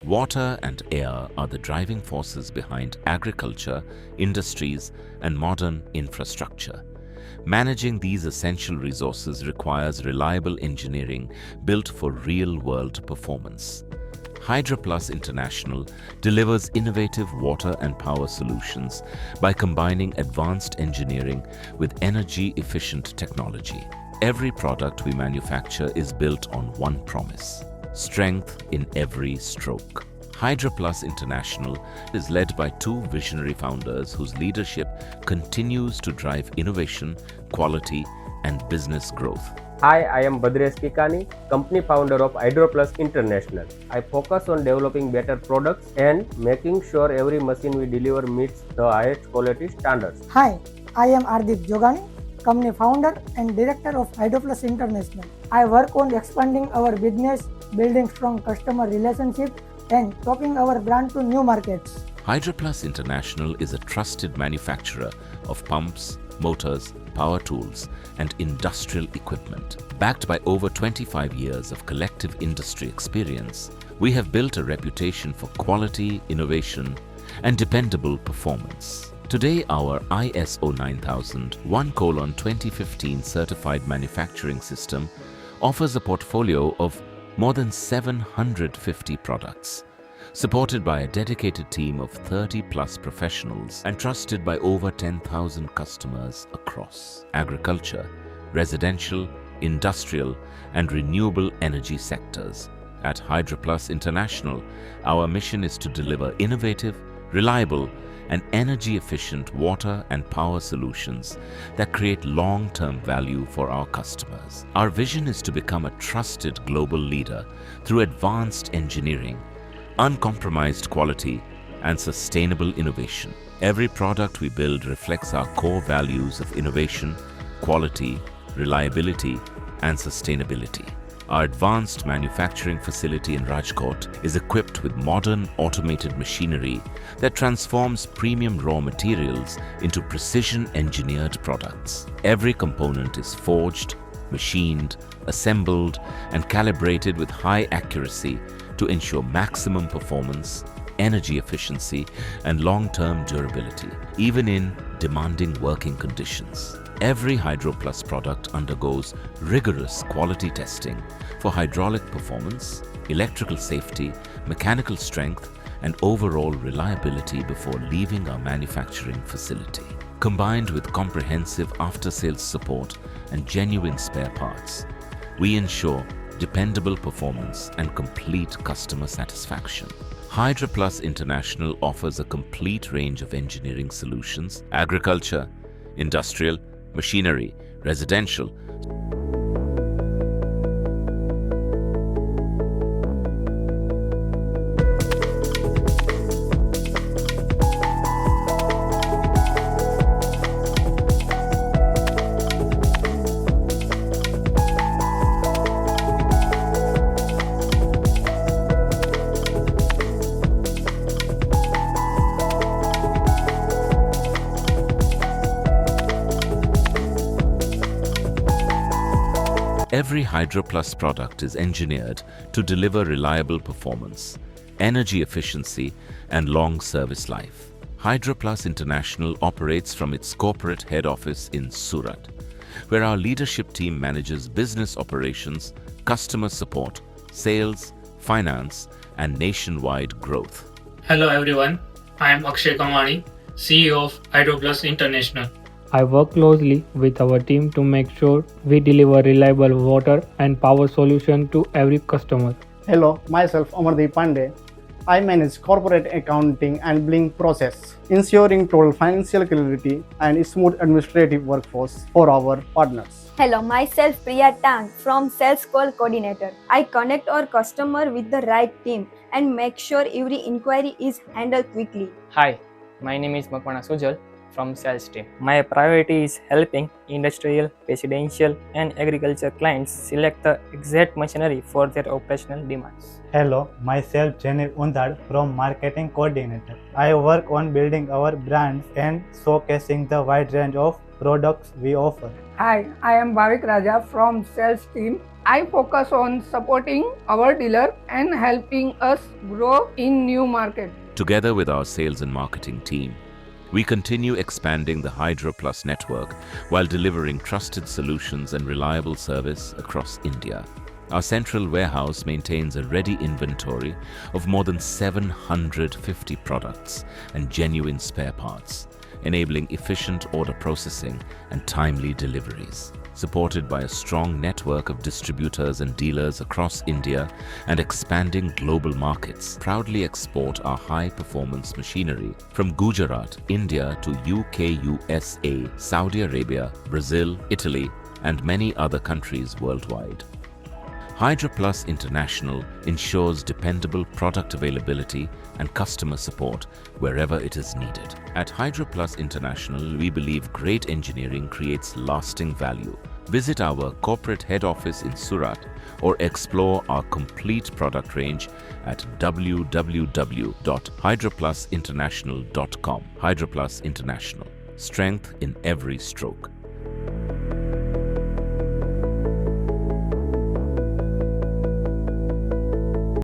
Water and air are the driving forces behind agriculture, industries, and modern infrastructure. Managing these essential resources requires reliable engineering built for real-world performance. Hydroplus International delivers innovative water and power solutions by combining advanced engineering with energy-efficient technology. Every product we manufacture is built on one promise: strength in every stroke. Hydroplus International is led by two visionary founders whose leadership continues to drive innovation, quality, and business growth. Hi, I am Badresh Kikani, company founder of Hydroplus International. I focus on developing better products and making sure every machine we deliver meets the highest quality standards. Hi, I am Ardip Jogani, company founder and director of Hydroplus International. I work on expanding our business, building strong customer relationships, and taking our brand to new markets. Hydroplus International is a trusted manufacturer of pumps, motors, power tools, and industrial equipment. Backed by over 25 years of collective industry experience, we have built a reputation for quality, innovation, and dependable performance. Today, our ISO 9001:2015 certified manufacturing system offers a portfolio of more than 750 products, supported by a dedicated team of 30+ professionals and trusted by over 10,000 customers across agriculture, residential, industrial, and renewable energy sectors. At Hydroplus International, our mission is to deliver innovative, reliable, and energy-efficient water and power solutions that create long-term value for our customers. Our vision is to become a trusted global leader through advanced engineering, uncompromised quality, and sustainable innovation. Every product we build reflects our core values of innovation, quality, reliability, and sustainability. Our advanced manufacturing facility in Rajkot is equipped with modern automated machinery that transforms premium raw materials into precision-engineered products. Every component is forged, machined, assembled, and calibrated with high accuracy to ensure maximum performance, energy efficiency, and long-term durability, even in demanding working conditions. Every Hydroplus product undergoes rigorous quality testing for hydraulic performance, electrical safety, mechanical strength, and overall reliability before leaving our manufacturing facility. Combined with comprehensive after-sales support and genuine spare parts, we ensure dependable performance and complete customer satisfaction. Hydroplus International offers a complete range of engineering solutions: agriculture, industrial, machinery, residential. Every Hydroplus product is engineered to deliver reliable performance, energy efficiency, and long service life. Hydroplus International operates from its corporate head office in Surat, where our leadership team manages business operations, customer support, sales, finance, and nationwide growth. Hello everyone, I am Akshay Kamani, CEO of Hydroplus International. I work closely with our team to make sure we deliver reliable water and power solution to every customer. Hello, myself Amardeep Pandey. I manage corporate accounting and billing process, ensuring total financial clarity and smooth administrative workforce for our partners. Hello, myself Priya Tang from Sales Call Coordinator. I connect our customer with the right team and make sure every inquiry is handled quickly. Hi, my name is Makwana Sujal from sales team. My priority is helping industrial, residential, and agriculture clients select the exact machinery for their operational demands. Hello, myself Janil Undad from Marketing Coordinator. I work on building our brands and showcasing the wide range of products we offer. Hi, I am Bhavik Raja from sales team. I focus on supporting our dealer and helping us grow in new market. Together with our sales and marketing team, we continue expanding the Hydroplus network while delivering trusted solutions and reliable service across India. Our central warehouse maintains a ready inventory of more than 750 products and genuine spare parts, enabling efficient order processing and timely deliveries. Supported by a strong network of distributors and dealers across India and expanding global markets, proudly export our high-performance machinery from Gujarat, India to UK, USA, Saudi Arabia, Brazil, Italy, and many other countries worldwide. Hydroplus International ensures dependable product availability and customer support wherever it is needed. At Hydroplus International, we believe great engineering creates lasting value. Visit our corporate head office in Surat or explore our complete product range at www.hydroplusinternational.com. Hydroplus International. Strength in every stroke.